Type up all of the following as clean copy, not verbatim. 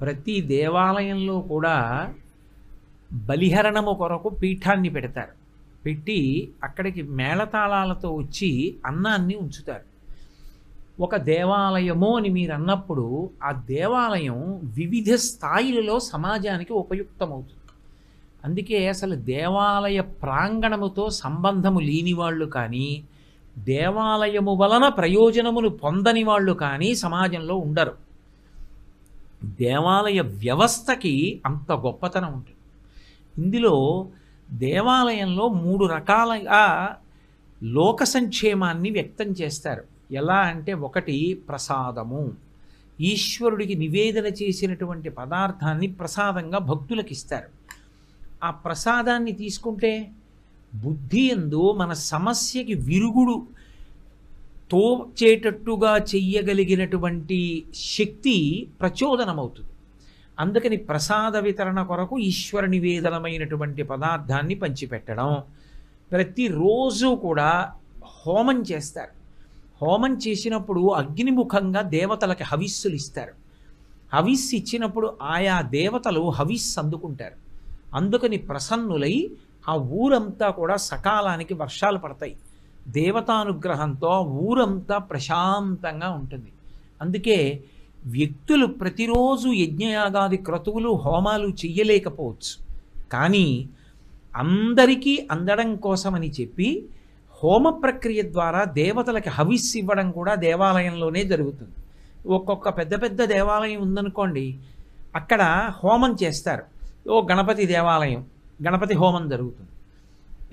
ప్రతి దేవాలయంలో కూడా బలిహరణము కొరకు పీఠాన్ని పెడతారు. పెట్టి అక్కడికి మేళతాళాలతో వచ్చి అన్నాన్ని ఉంచుతారు. ఒక దేవాలయము అని మీరు అన్నప్పుడు ఆ దేవాలయం వివిధ స్థాయిలలో సమాజానికి ఉపయుక్తమవుతుంది. అందుకే అసలు దేవాలయ ప్రాంగణముతో సంబంధము లేని వాళ్ళు కానీ, దేవాలయము వలన ప్రయోజనమును పొందని వాళ్ళు కానీ సమాజంలో ఉండరు. దేవాలయ వ్యవస్థకి అంత గొప్పతనం ఉంటుంది. ఇందులో దేవాలయంలో 3 రకాలుగా లోక సంక్షేమాన్ని వ్యక్తం చేస్తారు. ఎలా అంటే, ఒకటి ప్రసాదము, ఈశ్వరుడికి నివేదన చేసినటువంటి పదార్థాన్ని ప్రసాదంగా భక్తులకు ఇస్తారు. ఆ ప్రసాదాన్ని తీసుకుంటే బుద్ధి యందు మన సమస్యకి విరుగుడు తోచేటట్టుగా చెయ్యగలిగినటువంటి శక్తి ప్రచోదనమవుతుంది. అందుకని ప్రసాద వితరణ కొరకు ఈశ్వర నివేదనమైనటువంటి పదార్థాన్ని పంచిపెట్టడం. ప్రతిరోజు కూడా హోమం చేస్తారు. హోమం చేసినప్పుడు అగ్నిముఖంగా దేవతలకి హవిస్సులు ఇస్తారు. హవిస్సు ఇచ్చినప్పుడు ఆయా దేవతలు హవిస్సు అందుకుంటారు. అందుకని ప్రసన్నులై ఆ ఊరంతా కూడా సకాలానికి వర్షాలు పడతాయి. దేవతానుగ్రహంతో ఊరంతా ప్రశాంతంగా ఉంటుంది. అందుకే వ్యక్తులు ప్రతిరోజు యజ్ఞయాగాది క్రతువులు హోమాలు చెయ్యలేకపోవచ్చు, కానీ అందరికీ అందడం కోసమని చెప్పి హోమ ప్రక్రియ ద్వారా దేవతలకి హవిస్సు ఇవ్వడం కూడా దేవాలయంలోనే జరుగుతుంది. ఒక్కొక్క పెద్ద పెద్ద దేవాలయం ఉందనుకోండి, అక్కడ హోమం చేస్తారు. ఓ గణపతి దేవాలయం, గణపతి హోమం జరుగుతుంది.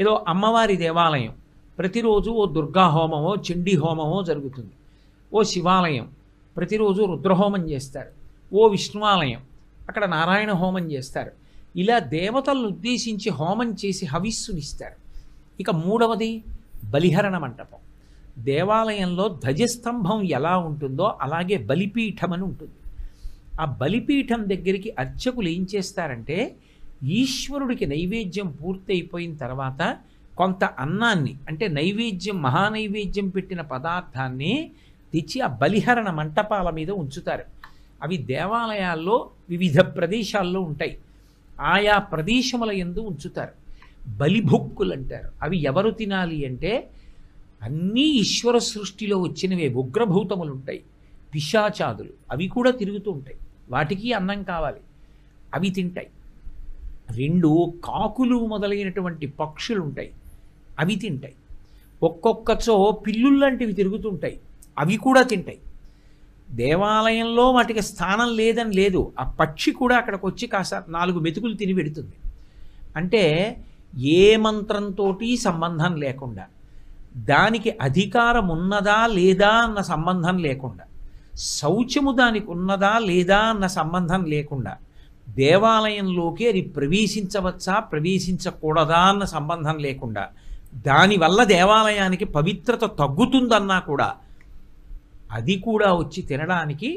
ఏదో అమ్మవారి దేవాలయం, ప్రతిరోజు ఓ దుర్గా హోమమో చండీ హోమమో జరుగుతుంది. ఓ శివాలయం, ప్రతిరోజు రుద్రహోమం చేస్తారు. ఓ విష్ణువాలయం, అక్కడ నారాయణ హోమం చేస్తారు. ఇలా దేవతలను ఉద్దేశించి హోమం చేసి హవిస్సునిస్తారు. ఇక మూడవది బలిహరణ మంటపం. దేవాలయంలో ధ్వజస్తంభం ఎలా ఉంటుందో అలాగే బలిపీఠం అని ఉంటుంది. ఆ బలిపీఠం దగ్గరికి అర్చకులు ఏం చేస్తారంటే, ఈశ్వరుడికి నైవేద్యం పూర్తయిపోయిన తర్వాత కొంత అన్నాన్ని, అంటే నైవేద్యం మహానైవేద్యం పెట్టిన పదార్థాన్ని తెచ్చి ఆ బలిహరణ మంటపాల మీద ఉంచుతారు. అవి దేవాలయాల్లో వివిధ ప్రదేశాల్లో ఉంటాయి. ఆయా ప్రదేశముల యందు ఉంచుతారు. బలిభుక్కులు అంటారు. అవి ఎవరు తినాలి అంటే, అన్నీ ఈశ్వర సృష్టిలో వచ్చినవే ఉగ్రభూతములు ఉంటాయి, పిశాచాదులు, అవి కూడా తిరుగుతూ ఉంటాయి. వాటికి అన్నం కావాలి, అవి తింటాయి. 2 కాకులు మొదలైనటువంటి పక్షులు ఉంటాయి, అవి తింటాయి. ఒక్కొక్కచో పిల్లుల్లాంటివి తిరుగుతుంటాయి, అవి కూడా తింటాయి. దేవాలయంలో వాటికి స్థానం లేదని లేదు, ఆ పక్షి కూడా అక్కడికి వచ్చి కాస్త 4 మెతుకులు తిని పెడుతుంది. అంటే ఏ మంత్రంతో సంబంధం లేకుండా, దానికి అధికారం ఉన్నదా లేదా అన్న సంబంధం లేకుండా, శౌచము దానికి ఉన్నదా లేదా అన్న సంబంధం లేకుండా, దేవాలయంలోకి అది ప్రవేశించవచ్చా ప్రవేశించకూడదా అన్న సంబంధం లేకుండా, దానివల్ల దేవాలయానికి పవిత్రత తగ్గుతుందన్నా కూడా అది కూడా వచ్చి తినడానికి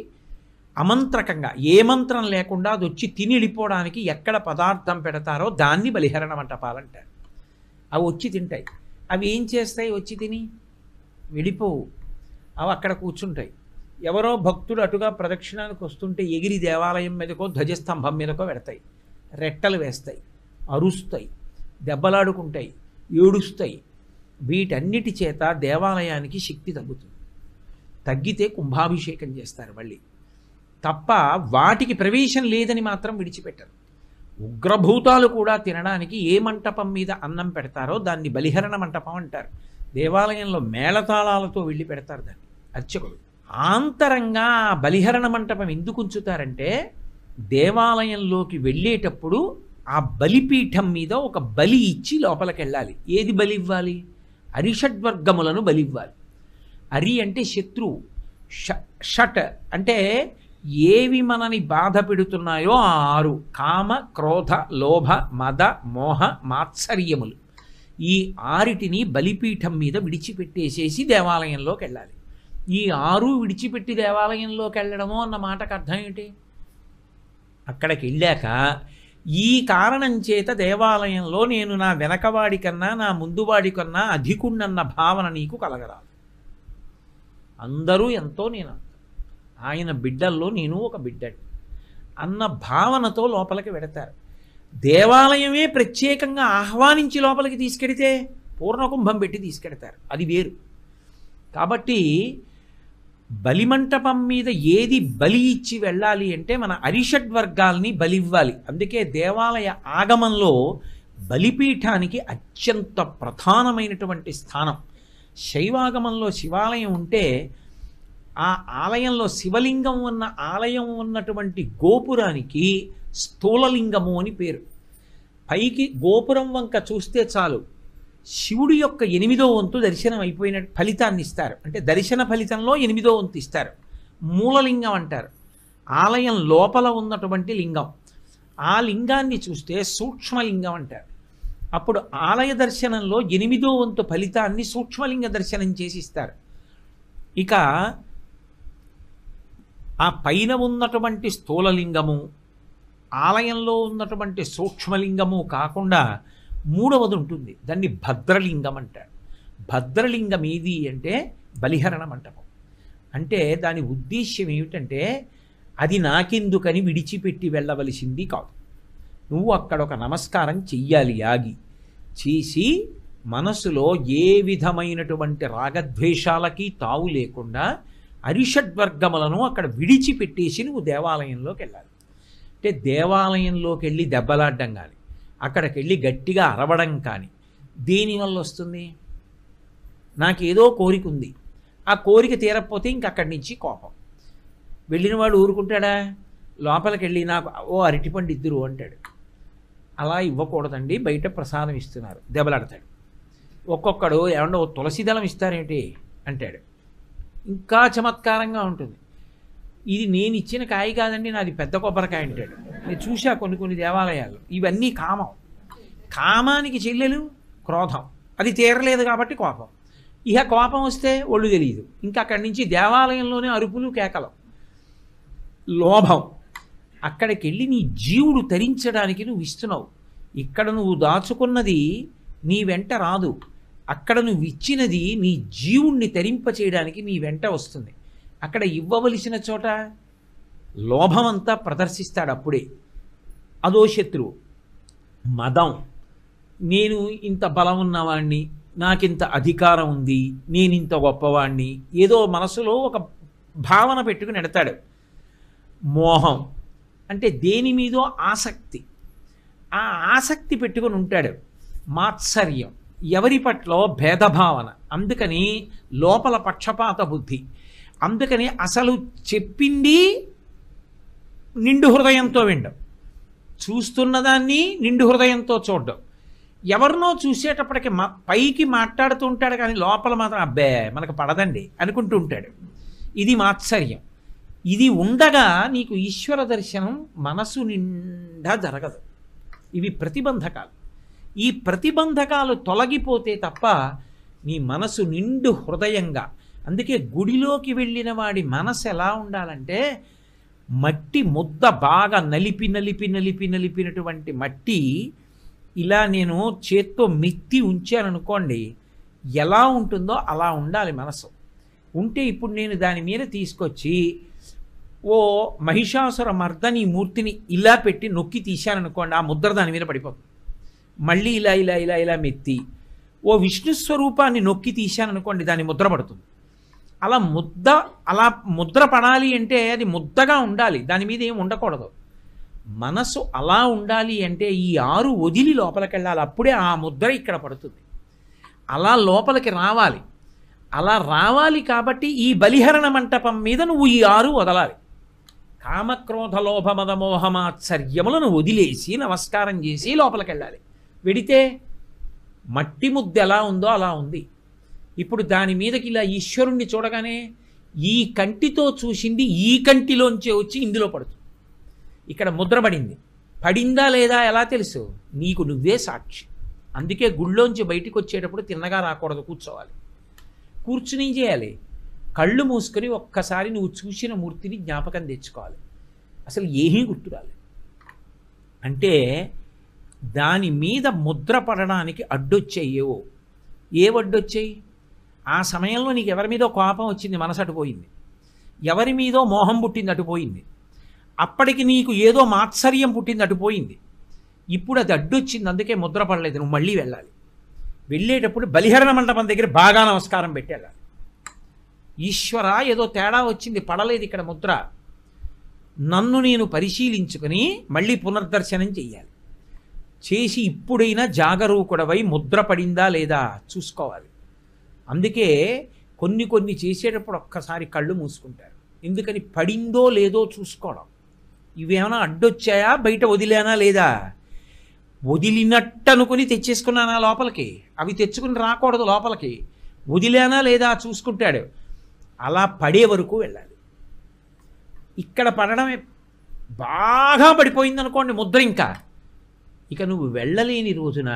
అమంత్రకంగా, ఏ మంత్రం లేకుండా అది వచ్చి తిని వెళ్ళిపోవడానికి ఎక్కడ పదార్థం పెడతారో దాన్ని బలిహరణ మంటపాలంటారు. అవి వచ్చి తింటాయి. అవి ఏం చేస్తాయి? వచ్చి తిని వెళ్ళిపోవు, అవి అక్కడ కూర్చుంటాయి. ఎవరో భక్తుడు అటుగా ప్రదక్షిణానికి వస్తుంటే ఎగిరి దేవాలయం మీదకో ధ్వజస్తంభం మీదకో పెడతాయి, రెట్టలు వేస్తాయి, అరుస్తాయి, దెబ్బలాడుకుంటాయి, ఏడుస్తాయి. వీటన్నిటి చేత దేవాలయానికి శక్తి తగ్గుతుంది. తగ్గితే కుంభాభిషేకం చేస్తారు మళ్ళీ, తప్ప వాటికి ప్రవేశం లేదని మాత్రం విడిచిపెట్టరు. ఉగ్రభూతాలు కూడా తినడానికి ఏ మంటపం మీద అన్నం పెడతారో దాన్ని బలిహరణ మంటపం అంటారు. దేవాలయంలో మేళతాళాలతో వెళ్ళి పెడతారు దాన్ని అర్చకులు. ఆంతరంగా బలిహరణ మంటపం ఎందుకు ఉంచుతారంటే, దేవాలయంలోకి వెళ్ళేటప్పుడు ఆ బలిపీఠం మీద ఒక బలి ఇచ్చి లోపలికి వెళ్ళాలి. ఏది బలి ఇవ్వాలి? అరిషడ్వర్గములను బలి ఇవ్వాలి. అరి అంటే శత్రువు, షట్ అంటే ఏవి మనని బాధ పెడుతున్నాయో ఆ 6: కామ, క్రోధ, లోభ, మద, మోహ, మాత్సర్యములు. ఈ 6టిని బలిపీఠం మీద విడిచిపెట్టేసేసి దేవాలయంలోకి వెళ్ళాలి. ఈ 6 విడిచిపెట్టి దేవాలయంలోకి వెళ్ళడము అన్న మాటకు అర్థం ఏంటి? అక్కడికి వెళ్ళాక ఈ కారణం చేత దేవాలయంలో నేను నా వెనకవాడి కన్నా నా ముందువాడి కన్నా అధికుణ్ణన్న భావన నీకు కలగరాదు. అందరూ ఎంతో నేను, ఆయన బిడ్డల్లో నేను ఒక బిడ్డని. అన్న భావనతో లోపలికి వెడతారు. దేవాలయమే ప్రత్యేకంగా ఆహ్వానించి లోపలికి తీసుకెడితే పూర్ణకుంభం పెట్టి తీసుకెడతారు, అది వేరు. కాబట్టి బలిమంటపం మీద ఏది బలి ఇచ్చి వెళ్ళాలి అంటే మన అరిషడ్వర్గాల్ని బలి ఇవ్వాలి. అందుకే దేవాలయ ఆగమంలో బలిపీఠానికి అత్యంత ప్రధానమైనటువంటి స్థానం. శైవాగమంలో శివాలయం ఉంటే ఆ ఆలయంలో శివలింగం ఉన్న ఆలయం ఉన్నటువంటి గోపురానికి స్థూలలింగము అని పేరు. పైకి గోపురం వంక చూస్తే చాలు శివుడి యొక్క 8వ వంతు దర్శనం అయిపోయిన ఫలితాన్ని ఇస్తారు. అంటే దర్శన ఫలితంలో 8వ వంతు ఇస్తారు. మూలలింగం అంటారు. ఆలయం లోపల ఉన్నటువంటి లింగం. ఆ లింగాన్ని చూస్తే సూక్ష్మలింగం అంటారు. అప్పుడు ఆలయ దర్శనంలో 8వ వంతు ఫలితాన్ని సూక్ష్మలింగ దర్శనం చేసి ఇస్తారు. ఇక ఆ పైన ఉన్నటువంటి స్థూలలింగము, ఆలయంలో ఉన్నటువంటి సూక్ష్మలింగము కాకుండా 3వది ఉంటుంది, దాన్ని భద్రలింగం అంటారు. భద్రలింగం ఏది అంటే బలిహరణ మంటపం. అంటే దాని ఉద్దేశ్యం ఏమిటంటే అది నాకెందుకని విడిచిపెట్టి వెళ్ళవలసింది కాదు. నువ్వు అక్కడ ఒక నమస్కారం చెయ్యాలి, ఆగి చేసి మనసులో ఏ విధమైనటువంటి రాగద్వేషాలకి తావు లేకుండా అరిషడ్వర్గములను అక్కడ విడిచిపెట్టేసి నువ్వు దేవాలయంలోకి వెళ్ళాలి. అంటే దేవాలయంలోకి వెళ్ళి దెబ్బలాడడం కానీ, అక్కడికి వెళ్ళి గట్టిగా అరవడం కానీ దేనివల్ల వస్తుంది? నాకేదో కోరిక ఉంది, ఆ కోరిక తీరకపోతే ఇంక అక్కడి నుంచి కోపం. వెళ్ళిన వాడు ఊరుకుంటాడా? లోపలికి వెళ్ళి నాకు ఓ అరటిపండు ఇద్దరు అంటాడు. అలా ఇవ్వకూడదండి, బయట ప్రసాదం ఇస్తున్నారు, దెబ్బలాడతాడు. ఒక్కొక్కడు ఏమన్నా ఓ తులసి దళం ఇస్తారేంటి అంటాడు. ఇంకా చమత్కారంగా ఉంటుంది. ఇది నేను ఇచ్చిన కాయ కాదండి, నాది పెద్ద కొబ్బరికాయ అంటాడు. నేను చూసా కొన్ని దేవాలయాలు. ఇవన్నీ కామం. కామానికి చెల్లెలు క్రోధం. అది తీరలేదు కాబట్టి కోపం. ఇక కోపం వస్తే ఒళ్ళు తెలియదు, ఇంకా అక్కడి నుంచి దేవాలయంలోనే అరుపులు కేకలం. లోభం. అక్కడికి వెళ్ళి నీ జీవుడు తరించడానికి నువ్వు ఇస్తున్నావు. ఇక్కడ నువ్వు దాచుకున్నది నీ వెంట రాదు, అక్కడ నువ్వు ఇచ్చినది నీ జీవుణ్ణి తరింప చేయడానికి నీ వెంట వస్తుంది. అక్కడ ఇవ్వవలసిన చోట లోభమంతా ప్రదర్శిస్తాడు. అప్పుడే అదో శత్రువు. మదం. నేను ఇంత బలం ఉన్నవాణ్ణి, నాకింత అధికారం ఉంది, నేనింత గొప్పవాణ్ణి, ఏదో మనసులో ఒక భావన పెట్టుకుని ఎడతాడు. మోహం అంటే దేని మీదో ఆసక్తి. ఆ ఆసక్తి పెట్టుకుని ఉంటాడు. మాత్సర్యం, ఎవరి పట్ల భేదభావన. అందుకని లోపల పక్షపాత బుద్ధి. అందుకని అసలు చెప్పింది నిండు హృదయంతో వినడం, చూస్తున్నదాన్ని నిండు హృదయంతో చూడడం. ఎవరినో చూసేటప్పటికి పైకి మాట్లాడుతూ ఉంటాడు కానీ లోపల మాత్రం అబ్బే మనకు పడదండి అనుకుంటూ ఉంటాడు. ఇది మాత్సర్యం. ఇది ఉండగా నీకు ఈశ్వర దర్శనం మనసు నిండా జరగదు. ఇవి ప్రతిబంధకాలు. ఈ ప్రతిబంధకాలు తొలగిపోతే తప్ప నీ మనసు నిండు హృదయంగా. అందుకే గుడిలోకి వెళ్ళిన వాడి మనసు ఎలా ఉండాలంటే మట్టి ముద్ద బాగా నలిపినటువంటి మట్టి ఇలా నేను చేత్తో మెత్తి ఉంచాననుకోండి, ఎలా ఉంటుందో అలా ఉండాలి మనసు. ఉంటే ఇప్పుడు నేను దాని మీద తీసుకొచ్చి ఓ మహిషాసుర మర్దని మూర్తిని ఇలా పెట్టి నొక్కి తీశాననుకోండి, ఆ ముద్ర దాని మీద పడిపోతుంది. మళ్ళీ ఇలా ఇలా ఇలా ఇలా మెత్తి ఓ విష్ణు స్వరూపాన్ని నొక్కి తీశాననుకోండి, దాని ముద్ర పడుతుంది. అలా ముద్ర పడాలి అంటే అది ముద్దగా ఉండాలి, దాని మీద ఏం ఉండకూడదు. మనసు అలా ఉండాలి అంటే ఈ 6 వదిలి లోపలికి వెళ్ళాలి, అప్పుడే ఆ ముద్ర ఇక్కడ పడుతుంది. అలా లోపలికి రావాలి. అలా రావాలి కాబట్టి ఈ బలిహరణ మంటపం మీద నువ్వు ఈ 6 వదలాలి. కామక్రోధ లోభ మద మోహమాత్సర్యములను వదిలేసి నమస్కారం చేసి లోపలికి వెళ్ళాలి. వెడితే మట్టి ముద్ద ఎలా ఉందో అలా ఉంది. ఇప్పుడు దాని మీదకి ఇలా ఈశ్వరుణ్ణి చూడగానే ఈ కంటితో చూసింది ఈ కంటిలోంచే వచ్చి ఇందులో పడుతుంది. ఇక్కడ ముద్ర పడింది. పడిందా లేదా ఎలా తెలుసు? నీకు నువ్వే సాక్షి. అందుకే గుళ్ళోంచి బయటికి వచ్చేటప్పుడు తిన్నగా రాకూడదు, కూర్చోవాలి. కూర్చుని చేయాలి, కళ్ళు మూసుకొని ఒక్కసారి నువ్వు చూసిన మూర్తిని జ్ఞాపకం తెచ్చుకోవాలి. అసలు ఏమీ గుర్తురాలి. అంటే దాని మీద ముద్ర పడడానికి అడ్డొచ్చాయేవో. ఏవడ్డొచ్చాయి? ఆ సమయంలో నీకు ఎవరి మీదో కోపం వచ్చింది, మనసు అటుపోయింది. ఎవరి మీదో మోహం పుట్టింది, అటుపోయింది. అప్పటికి నీకు ఏదో మాత్సర్యం పుట్టింది, అటుపోయింది. ఇప్పుడు అది అడ్డొచ్చింది, అందుకే ముద్ర పడలేదు. నువ్వు మళ్ళీ వెళ్ళాలి. వెళ్ళేటప్పుడు బలిహరణ మండపం దగ్గర బాగా నమస్కారం పెట్టాలి. ఈశ్వర, ఏదో తేడా వచ్చింది, పడలేదు ఇక్కడ ముద్ర, నన్ను నేను పరిశీలించుకుని మళ్ళీ పునర్దర్శనం చెయ్యాలి. చేసి ఇప్పుడైనా జాగరూకుడవై ముద్ర పడిందా లేదా చూసుకోవాలి. అందుకే కొన్ని చేసేటప్పుడు ఒక్కసారి కళ్ళు మూసుకుంటారు. ఎందుకని? పడిందో లేదో చూసుకోవడం. ఇవేమైనా అడ్డొచ్చాయా, బయట వదిలేనా లేదా, వదిలినట్టు అనుకుని తెచ్చేసుకున్నానా లోపలికి, అవి తెచ్చుకుని రాకూడదు లోపలికి, వదిలేనా లేదా చూసుకుంటాడు. అలా పడే వరకు వెళ్ళాలి. ఇక్కడ పడడమే బాగా పడిపోయింది అనుకోండి ముద్ర, ఇంకా ఇక నువ్వు వెళ్ళలేని రోజున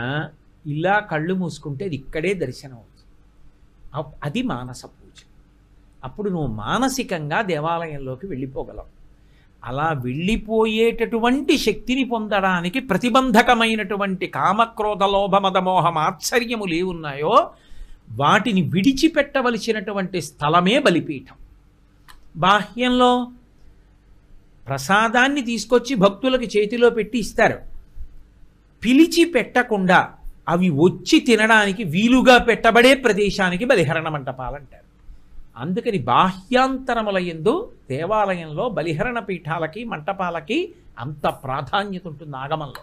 ఇలా కళ్ళు మూసుకుంటే అది ఇక్కడే దర్శనం అవుతుంది. అది మానస పూజ. అప్పుడు నువ్వు మానసికంగా దేవాలయంలోకి వెళ్ళిపోగలవు. అలా వెళ్ళిపోయేటటువంటి శక్తిని పొందడానికి ప్రతిబంధకమైనటువంటి కామక్రోధ లోభ మద మోహ మాత్సర్యములు ఏవున్నాయో వాటిని విడిచిపెట్టవలసినటువంటి స్థలమే బలిపీఠం. బాహ్యంలో ప్రసాదాన్ని తీసుకొచ్చి భక్తులకి చేతిలో పెట్టి ఇస్తారు. పిలిచి పెట్టకుండా అవి వచ్చి తినడానికి వీలుగా పెట్టబడే ప్రదేశానికి బలిహరణ మంటపాలంటారు. అందుకని బాహ్యాంతరముల యందు దేవాలయంలో బలిహరణ పీఠాలకి మంటపాలకి అంత ప్రాధాన్యత ఉంటుంది ఆగమంలో.